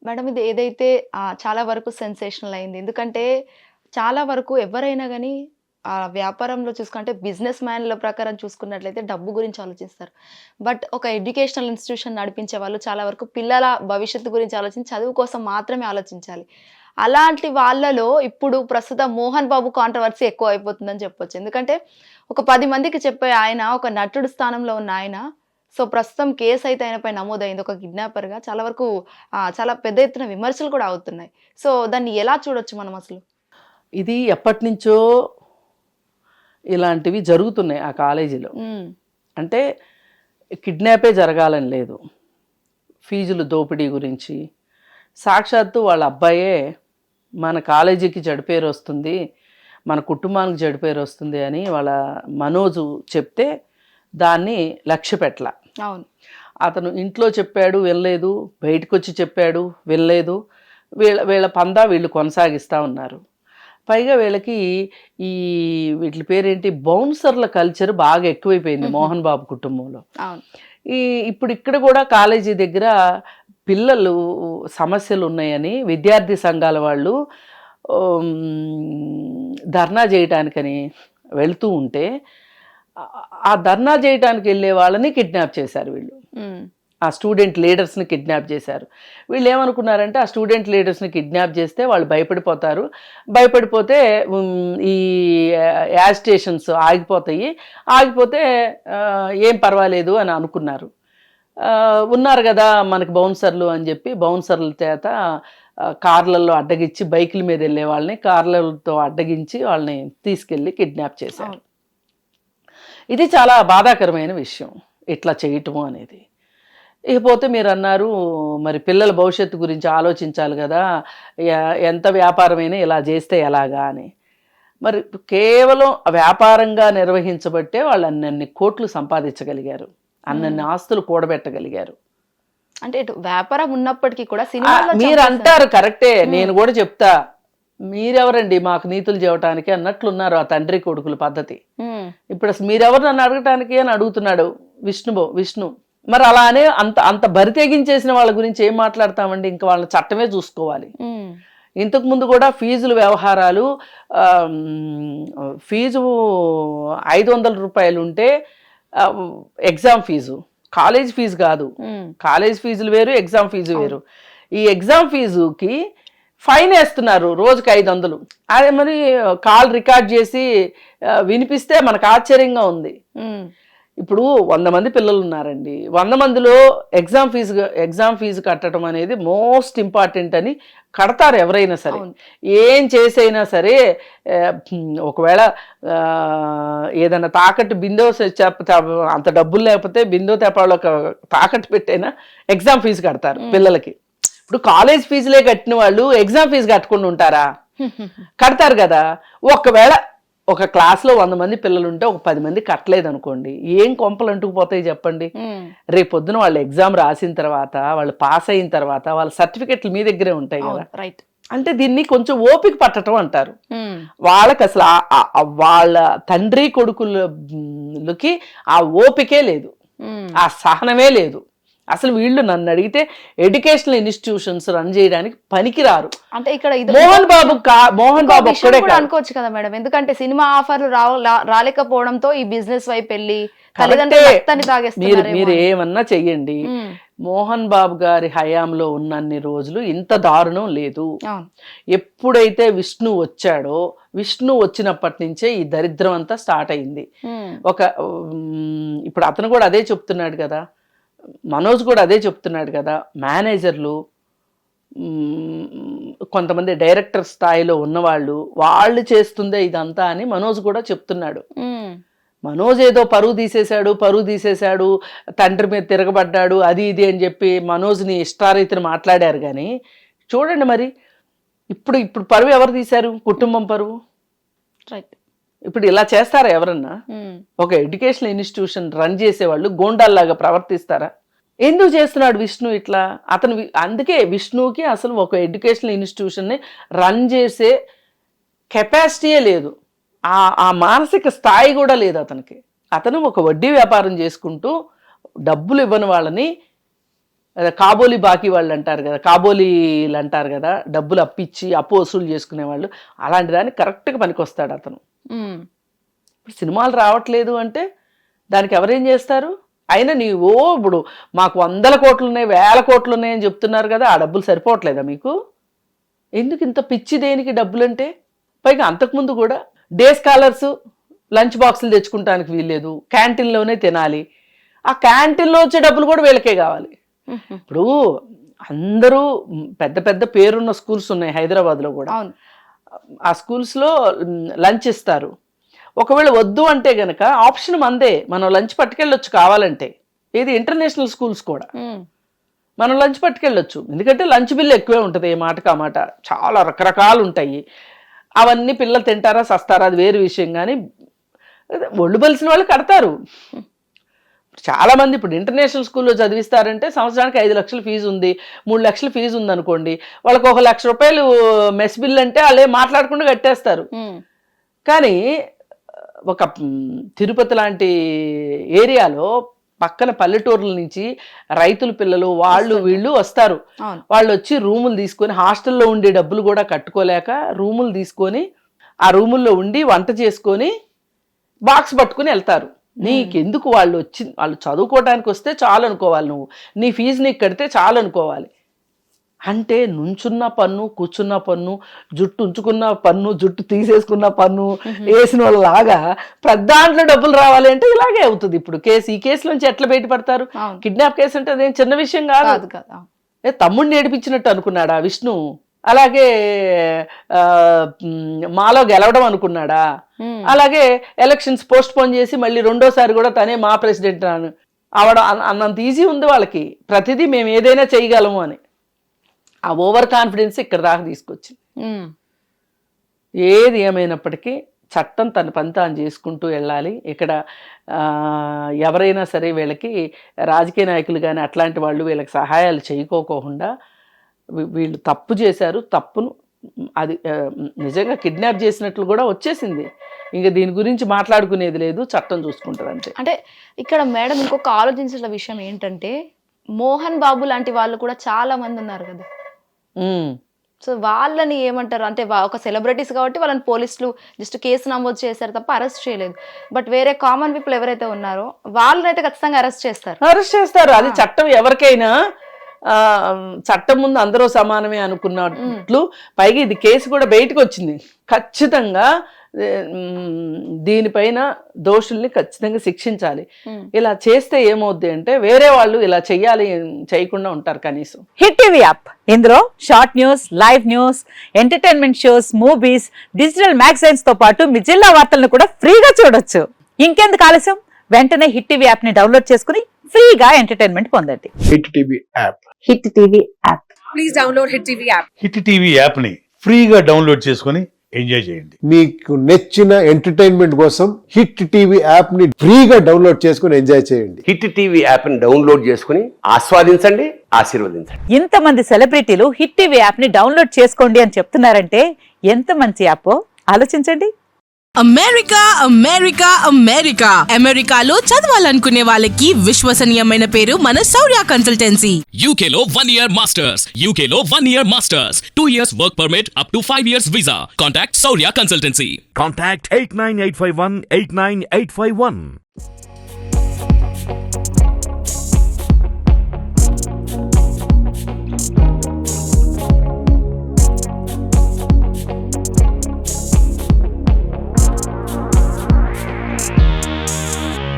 Madam ఇది ఏదైతే చాలా వరకు సెన్సేషనల్ అయింది. ఎందుకంటే చాలా వరకు ఎవరైనా గాని వ్యాపారంలో చూసుకుంటే బిజినెస్ మ్యాన్‌ల ప్రకారం చూసుకున్నట్లయితే డబ్బు గురించి ఆలోచిస్తారు. బట్ ఒక ఎడ్యుకేషనల్ ఇన్‌స్టిట్యూషన్ నడిపించే వాళ్ళు చాలా వరకు పిల్లల భవిష్యత్తు గురించి ఆలోచించి చదువు కోసం మాత్రమే ఆలోచించాలి. అలాంటి వాళ్ళలో ఇప్పుడు ప్రస్తుతం 'మోహన్ బాబు' కాంట్రోవర్సీ ఎక్కువైపోతుందని చెప్పొచ్చు. ఎందుకంటే ఒక 10 మందికి చెప్పే ఆయన, ఒక నటుడు స్థానంలో ఉన్న ఆయన సో, ప్రస్తుతం కేసయితే ఆయనపై నమోదయింది. ఒక కిడ్నాపర్‌గా. చాలా వరకు చాలా పెద్ద ఎత్తున విమర్శలు కూడా అవుతున్నాయి. సో, దాన్ని ఎలా చూడొచ్చు మనం అసలు? ఇది ఎప్పటినుంచో ఇలాంటివి జరుగుతున్నాయి ఆ కాలేజీలో. హ్మ్. అంటే కిడ్నాపే జరగాలని లేదు. ఫీజులు దోపిడీ గురించి సాక్షాత్తు వాళ్ళ అబ్బాయే మన కాలేజీకి చెడు పేరు వస్తుంది, మన కుటుంబానికి చెడు పేరు వస్తుంది అని వాళ్ళ మనోజు చెప్తే దాన్ని లక్ష్యపెట్టల. అవును. అతను ఇంట్లో చెప్పాడు వినలేదు, బయటకు వచ్చి చెప్పాడు వినలేదు. వీళ్ళ వీళ్ళ పందా వీళ్ళు కొనసాగిస్తూ ఉన్నారు. పైగా వీళ్ళకి ఈ వీటి పేరేంటి బౌన్సర్ల కల్చర్ బాగా ఎక్కువైపోయింది మోహన్ బాబు కుటుంబంలో. అవును. ఇప్పుడు ఇక్కడ కూడా కాలేజీ దగ్గర పిల్లలు సమస్యలు ఉన్నాయని విద్యార్థి సంఘాల వాళ్ళు ధర్నా చేయటానికని వెళుతూ ఉంటే ఆ ధర్నా చేయడానికి వెళ్ళే వాళ్ళని కిడ్నాప్ చేశారు వీళ్ళు. ఆ స్టూడెంట్ లీడర్స్ని కిడ్నాప్ చేశారు. వీళ్ళు ఏమనుకున్నారంటే ఆ స్టూడెంట్ లీడర్స్ని కిడ్నాప్ చేస్తే వాళ్ళు భయపడిపోతారు, భయపడిపోతే ఈ యాజిటేషన్స్ ఆగిపోతాయి, ఆగిపోతే ఏం పర్వాలేదు అని అనుకున్నారు. ఉన్నారు కదా మనకి బౌన్సర్లు అని చెప్పి బౌన్సర్ల చేత కార్లలో అడ్డగించి బైకుల మీద వెళ్ళే వాళ్ళని కార్లతో అడ్డగించి వాళ్ళని తీసుకెళ్ళి కిడ్నాప్ చేశారు. ఇది చాలా బాధాకరమైన విషయం ఇట్లా చేయటము అనేది. ఇకపోతే మీరు అన్నారు మరి పిల్లల భవిష్యత్తు గురించి ఆలోచించాలి కదా, ఎంత వ్యాపారమైనా ఇలా చేస్తే ఎలాగా అని. మరి కేవలం వ్యాపారంగా నిర్వహించబట్టే వాళ్ళు అన్నన్ని కోట్లు సంపాదించగలిగారు, అన్నన్ని ఆస్తులు కూడబెట్టగలిగారు. అంటే ఇటు వ్యాపారం ఉన్నప్పటికీ కూడా సినిమా మీరు అంటారు కరెక్టే, నేను కూడా చెప్తా, మీరెవరండి మాకు నీతులు చెప్పడానికి అన్నట్లున్నారు ఆ తండ్రి కొడుకుల పద్ధతి. ఇప్పుడు అసలు మీరెవరు నన్ను అడగటానికి అని అడుగుతున్నాడు విష్ణు. మరి అలానే అంత బరి తెగించేసిన వాళ్ళ గురించి ఏం మాట్లాడతామండి? ఇంకా వాళ్ళ చట్టమే చూసుకోవాలి. ఇంతకు ముందు కూడా ఫీజుల వ్యవహారాలు, ఫీజు 500 రూపాయలు ఉంటే ఎగ్జామ్ ఫీజు, కాలేజ్ ఫీజు కాదు, కాలేజ్ ఫీజులు వేరు, ఎగ్జామ్ ఫీజు వేరు. ఈ ఎగ్జామ్ ఫీజుకి ఫైన్ వేస్తున్నారు రోజుకి 500. అదే మరి కాల్ రికార్డ్ చేసి వినిపిస్తే మనకు ఆశ్చర్యంగా ఉంది. ఇప్పుడు 100 మంది పిల్లలు ఉన్నారండి, 100 మందిలో ఎగ్జామ్ ఫీజు కట్టడం అనేది మోస్ట్ ఇంపార్టెంట్ అని కడతారు ఎవరైనా సరే. ఏం చేసైనా సరే ఒకవేళ ఏదైనా తాకట్టు బిందో అంత డబ్బులు లేకపోతే బిందో తెపాలో తాకట్టు పెట్టైనా ఎగ్జామ్ ఫీజు కడతారు పిల్లలకి. ఇప్పుడు కాలేజ్ ఫీజులే కట్టిన వాళ్ళు ఎగ్జామ్ ఫీజు కట్టకుండా ఉంటారా? కడతారు కదా. ఒకవేళ ఒక క్లాస్లో 100 మంది పిల్లలు ఉంటే ఒక 10 మంది కట్టలేదు అనుకోండి, ఏం కొంపలు అంటుకుపోతాయి చెప్పండి? రేపు పొద్దున వాళ్ళు ఎగ్జామ్ రాసిన తర్వాత, వాళ్ళు పాస్ అయిన తర్వాత వాళ్ళ సర్టిఫికెట్లు మీ దగ్గరే ఉంటాయి కదా. రైట్. అంటే దీన్ని కొంచెం ఓపిక పట్టడం అంటారు. వాళ్ళకి అసలు వాళ్ళ తండ్రి కొడుకులకి ఆ ఓపికే లేదు, ఆ సహనమే లేదు. అసలు వీళ్ళు నన్ను అడిగితే ఎడ్యుకేషనల్ ఇన్స్టిట్యూషన్స్ రన్ చేయడానికి పనికిరారు. అంటే ఇక్కడ మోహన్ బాబు ఒక్కడే అనుకోవచ్చు కదా మేడం, ఎందుకంటే సినిమా ఆఫర్లు రాలేకపోవడంతో ఈ బిజినెస్ వైపు వెళ్ళి మీరు ఏమన్నా చెయ్యండి, మోహన్ బాబు గారి హయాంలో ఉన్నన్ని రోజులు ఇంత దారుణం లేదు. ఎప్పుడైతే విష్ణు వచ్చాడో, విష్ణు వచ్చినప్పటి నుంచే ఈ దరిద్రం అంతా స్టార్ట్ అయింది. ఇప్పుడు అతను కూడా అదే చెప్తున్నాడు కదా, మనోజ్ కూడా అదే చెప్తున్నాడు కదా, మేనేజర్లు కొంతమంది డైరెక్టర్ స్థాయిలో ఉన్నవాళ్ళు వాళ్ళు చేస్తుందే ఇదంతా అని మనోజ్ కూడా చెప్తున్నాడు. మనోజ్ ఏదో పరువు తీసేశాడు, తండ్రి మీద తిరగబడ్డాడు, అది ఇది అని చెప్పి మనోజ్ని ఇష్టారీతిని మాట్లాడారు. కానీ చూడండి మరి ఇప్పుడు పరువు ఎవరు తీశారు? కుటుంబం పరువు. రైట్. ఇప్పుడు ఇలా చేస్తారా ఎవరన్నా? ఒక ఎడ్యుకేషనల్ ఇన్స్టిట్యూషన్ రన్ చేసేవాళ్ళు గోండాల్లాగా ప్రవర్తిస్తారా? ఎందుకు చేస్తున్నాడు విష్ణు ఇట్లా? అందుకే విష్ణుకి అసలు ఒక ఎడ్యుకేషనల్ ఇన్స్టిట్యూషన్ని రన్ చేసే కెపాసిటీయే లేదు, ఆ మానసిక స్థాయి కూడా లేదు అతనికి. అతను ఒక వడ్డీ వ్యాపారం చేసుకుంటూ డబ్బులు ఇవ్వని వాళ్ళని కాబోలి బాకీ వాళ్ళు అంటారు కదా, కాబోలీలు అంటారు కదా, డబ్బులు అప్పిచ్చి అప్పు వసూలు చేసుకునే వాళ్ళు, అలాంటి దానికి కరెక్ట్గా పనికొస్తాడు అతను. ఇప్పుడు సినిమాలు రావట్లేదు అంటే దానికి ఎవరేం చేస్తారు? అయినా నీవో ఇప్పుడు మాకు 100 కోట్లు ఉన్నాయి 1000 కోట్లు ఉన్నాయని చెప్తున్నారు కదా, ఆ డబ్బులు సరిపోవట్లేదా మీకు? ఎందుకు ఇంత పిచ్చి దేనికి డబ్బులు అంటే? పైగా అంతకుముందు కూడా డే స్కాలర్స్ లంచ్ బాక్సులు తెచ్చుకుంటానికి వీల్లేదు, క్యాంటీన్లోనే తినాలి. ఆ క్యాంటీన్లో వచ్చే డబ్బులు కూడా వీళ్ళకే కావాలి. ఇప్పుడు అందరూ పెద్ద పెద్ద పేరున్న స్కూల్స్ ఉన్నాయి హైదరాబాద్లో కూడా. ఆ స్కూల్స్లో లంచ్ ఇస్తారు. ఒకవేళ వద్దు అంటే గనక ఆప్షన్ మందే, మనం లంచ్ పట్టుకెళ్ళొచ్చు కావాలంటే. ఇది ఇంటర్నేషనల్ స్కూల్స్ కూడా మనం లంచ్ పట్టుకెళ్ళొచ్చు, ఎందుకంటే లంచ్ బిల్ ఎక్కువే ఉంటుంది, ఏ మాటకు ఆ మాట. చాలా రకరకాలు ఉంటాయి, అవన్నీ పిల్లలు తింటారా సస్తారా అది వేరు విషయం. కానీ ఒళ్ళు బలిసిన వాళ్ళు కడతారు. చాలామంది ఇప్పుడు ఇంటర్నేషనల్ స్కూల్లో చదివిస్తారంటే సంవత్సరానికి 5 లక్షల ఫీజు ఉంది, 3 లక్షల ఫీజు ఉంది అనుకోండి, వాళ్ళకి 1 లక్ష రూపాయలు మెస్ బిల్ అంటే వాళ్ళే మాట్లాడకుండా కట్టేస్తారు. కానీ ఒక తిరుపతి లాంటి ఏరియాలో పక్కన పల్లెటూర్ల నుంచి రైతుల పిల్లలు వాళ్ళు వీళ్ళు వస్తారు. వాళ్ళు వచ్చి రూములు తీసుకొని, హాస్టల్లో ఉండే డబ్బులు కూడా కట్టుకోలేక రూములు తీసుకొని ఆ రూముల్లో ఉండి వంట చేసుకొని బాక్స్ పట్టుకుని వెళ్తారు. నీకెందుకు? వాళ్ళు చదువుకోవడానికి వస్తే చాలు అనుకోవాలి, నువ్వు నీ ఫీజు నీకు కడితే చాలు అనుకోవాలి. అంటే నుంచున్న పన్ను, కూర్చున్న పన్ను, జుట్టు ఉంచుకున్న పన్ను, జుట్టు తీసేసుకున్న పన్ను వేసిన వాళ్ళలాగా దాంట్లో డబ్బులు రావాలి అంటే ఇలాగే అవుతుంది. ఇప్పుడు ఈ కేసు నుంచి ఎట్లా బయటపడతారు? కిడ్నాప్ కేసు అంటే అదేం చిన్న విషయం కాదు. తమ్ముడిని ఏడిపించినట్టు అనుకున్నాడా విష్ణు? అలాగే మాలో గెలవడం అనుకున్నాడా? అలాగే ఎలక్షన్స్ పోస్ట్ పోన్ చేసి మళ్ళీ 2వ సారి కూడా తనే మా ప్రెసిడెంట్ అవడం అన్నంత ఈజీ ఉంది వాళ్ళకి. ప్రతిదీ మేము ఏదైనా చేయగలము అని ఆ ఓవర్ కాన్ఫిడెన్స్ ఇక్కడ దాకా తీసుకొచ్చింది. ఏది ఏమైనప్పటికీ చట్టం తన పని తాను చేసుకుంటూ వెళ్ళాలి. ఇక్కడ ఎవరైనా సరే వీళ్ళకి రాజకీయ నాయకులు కానీ అట్లాంటి వాళ్ళు వీళ్ళకి సహాయాలు చేయకోకుండా వీళ్ళు తప్పు చేశారు, తప్పును అది నిజంగా కిడ్నాప్ చేసినట్లు కూడా వచ్చేసింది. ఇంకా దీని గురించి మాట్లాడుకునేది లేదు, చట్టం చూసుకుంటుంది అంతే. అంటే ఇక్కడ మేడం ఇంకొక ఆలోచించిన విషయం ఏంటంటే, మోహన్ బాబు లాంటి వాళ్ళు కూడా చాలా మంది ఉన్నారు కదా. సో వాళ్ళని ఏమంటారు అంటే, ఒక సెలబ్రిటీస్ కాబట్టి వాళ్ళని పోలీసులు జస్ట్ కేసు నమోదు చేశారు తప్ప అరెస్ట్ చేయలేదు. బట్ వేరే కామన్ పీపుల్ ఎవరైతే ఉన్నారో వాళ్ళనైతే ఖచ్చితంగా అరెస్ట్ చేస్తారు. అది చట్టం ఎవరికైనా చట్టం ముందు అందరూ సమానమే అనుకున్నట్లు. పైగా ఇది కేసు కూడా బయటకు వచ్చింది. ఖచ్చితంగా దీనిపైన దోషుల్ని ఖచ్చితంగా శిక్షించాలి. ఇలా చేస్తే ఏమవుద్ది అంటే వేరే వాళ్ళు ఇలా చేయకుండా ఉంటారు కనీసం. హిట్ టీవీ యాప్, ఇందులో short news, live news, entertainment shows, movies, digital magazines తో పాటు మీ జిల్లా వార్తలను కూడా ఫ్రీగా చూడొచ్చు. ఇంకెందుకు ఆలస్యం, వెంటనే హిట్ టీవీ యాప్ ని డౌన్లోడ్ చేసుకుని ఫ్రీగా ఎంటర్టైన్మెంట్ పొందండి. Hit TV app, hit TV app, please download hit TV app. Hit TV app ని ఫ్రీగా డౌన్లోడ్ చేసుకొని ఎంజాయ్ చేయండి. మీకు నచ్చిన ఎంటర్టైన్మెంట్ కోసం హిట్ టీవీ యాప్ ని ఫ్రీగా డౌన్లోడ్ చేసుకొని ఎంజాయ్ చేయండి. హిట్ టీవీ యాప్ ని డౌన్లోడ్ చేసుకుని ఆస్వాదించండి, ఆశీర్వదించండి. ఇంతమంది సెలబ్రిటీలు హిట్ టీవీ యాప్ ని డౌన్లోడ్ చేసుకోండి అని చెప్తున్నారంటే ఎంత మంచి యాప్ ఆలోచించండి. అమెరికా అమెరికా అమెరికా అమెరికాలో చదవాలనుకునే వాళ్ళకి విశ్వసనీయమైన పేరు మన శౌర్య కన్సల్టెన్సీ. UK లో 1 year masters, UK లో 1 year masters, 2 years work permit up to 5 years visa. Contact Saurya Consultancy. Contact 89851 89851.